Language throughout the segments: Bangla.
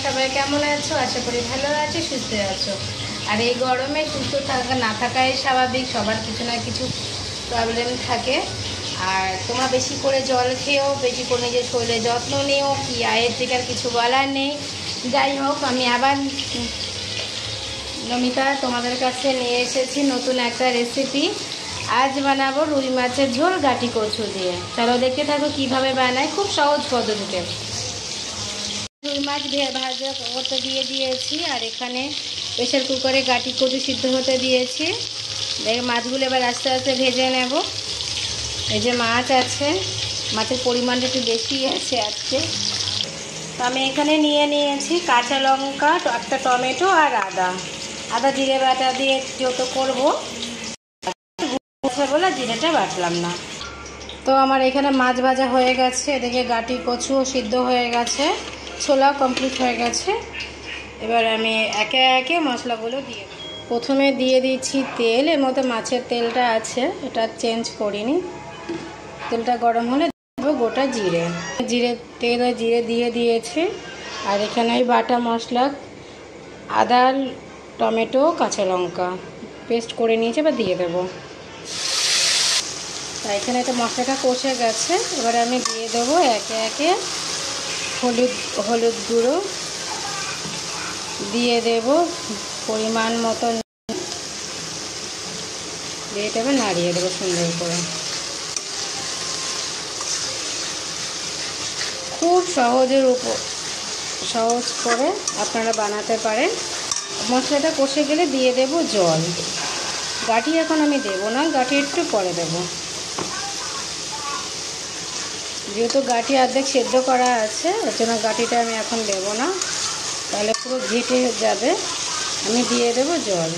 সবাই কেমন আছো? আশা করি ভালো আছো, সুস্থ আছো। আর এই গরমে সুস্থ থাকা না থাকাই স্বাভাবিক, সবার কিছু না কিছু প্রবলেম থাকে। আর তোমরা বেশি করে জল খেও, বেশি করে নিজের শরীরের যত্ন নিও। কি আয়ের থেকে আর কিছু বলার নেই। যাই হোক, আমি আবার নমিতা তোমাদের কাছে নিয়ে এসেছি নতুন একটা রেসিপি। আজ বানাবো রুই মাছের ঝোল গাটি কচু দিয়ে। চলো দেখতে থাকো কিভাবে বানাই, খুব সহজ পদ্ধতিতে। রুই মাছ ভাজা করতে দিয়ে দিয়েছি, আর এখানে প্রেশার কুকারে গাটি কচু সিদ্ধ হতে দিয়েছি। দেখে মাছগুলো এবার আস্তে আস্তে ভেজে নেব। এই যে মাছ আছে, মাছের পরিমাণটা একটু বেশি আছে আজকে। তো আমি এখানে নিয়ে নিয়েছি কাঁচা লঙ্কা, একটা টমেটো আর আদা জিরে বাটা দিয়ে যত করবো বলে জিরেটা বাটলাম না। তো আমার এখানে মাছ ভাজা হয়ে গেছে, এদিকে গাটি কচুও সিদ্ধ হয়ে গেছে, ছোলাও কমপ্লিট হয়ে গেছে। এবার আমি একে একে মশলাগুলো দিয়ে প্রথমে দিয়ে দিচ্ছি তেল। এর মধ্যে মাছের তেলটা আছে, এটা চেঞ্জ করিনি। তেলটা গরম হলে দেবো গোটা জিরে দিয়ে দিয়েছি। আর এখানে ওই বাটা মশলা আদা টমেটো কাঁচা লঙ্কা পেস্ট করে নিয়েছি, এবার দিয়ে দেবো। তাই এখানে একটা মশলাটা কষে গেছে। এবারে আমি দিয়ে দেবো একে একে হলুদ গুঁড়ো দিয়ে দেব পরিমাণ মতো, দিয়ে দেবো, নাড়িয়ে দেবো সুন্দর করে। খুব সহজ করে আপনারা বানাতে পারেন। মশলাটা কষে গেলে দিয়ে দেব জল। গাটি এখন আমি দেব না, গাটি একটু পরে দেব, যেহেতু গাটি অর্ধেক সেদ্ধ করা আছে, ওর জন্য গাটিটা আমি এখন দেব না, তাহলে পুরো ঘেটে যাবে। আমি দিয়ে দেব জল।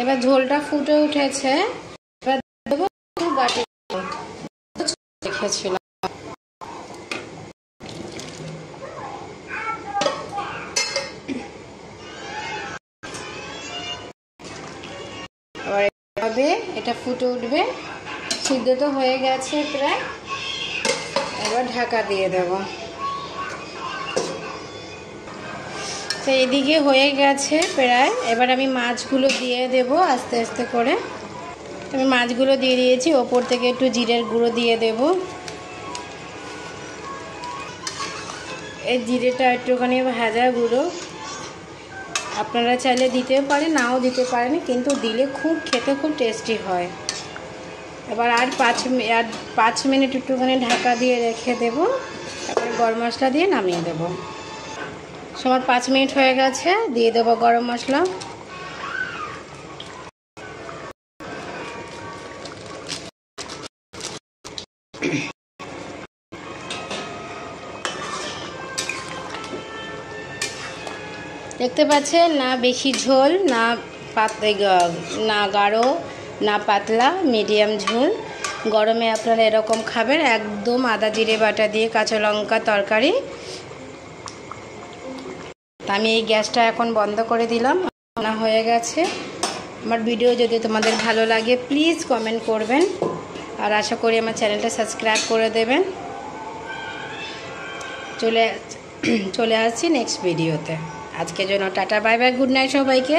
এবার ঝোলটা ফুটে উঠেছে, এবার দেবো গাটি রেখেছিলাম। আবার এভাবে এটা ফুটে উঠবে। সিদ্ধ তো হয়ে গেছে প্রায়, এবার ঢাকা দিয়ে দেব। তো এদিকে হয়ে গেছে প্রায়। এবার আমি মাছগুলো দিয়ে দেব আস্তে আস্তে করে। আমি মাছগুলো দিয়ে দিয়েছি, ওপর থেকে একটু জিরের গুঁড়ো দিয়ে দেব। এই জিরেটা একটুখানি ভাজা গুঁড়ো, আপনারা চাইলে দিতে পারেন, নাও দিতে পারেন, কিন্তু দিলে খেতে খুব টেস্টি হয়। এবার আর 5 মিনিট একটুখানি ঢাকা দিয়ে রেখে দেব, তারপরে গরম মশলা দিয়ে নামিয়ে দেব। আমার 5 মিনিট হয়ে গেছে, দিয়ে দেব গরম মশলা। দেখতে পাচ্ছেন না, বেশি ঝোল না, না গাঢ় না পাতলা, মিডিয়াম ঝোল। গরমে আপনারা এরকম খাবেন, একদম আদা জিরে বাটা দিয়ে কাঁচা লঙ্কা তরকারি। আমি এই গ্যাসটা এখন বন্ধ করে দিলাম, রান্না হয়ে গেছে। আমার ভিডিও যদি তোমাদের ভালো লাগে প্লিজ কমেন্ট করবেন, আর আশা করি আমার চ্যানেলটা সাবস্ক্রাইব করে দেবেন। চলে আসছি নেক্সট ভিডিওতে। আজকের জন্য tata, bye bye, good night সবাইকে।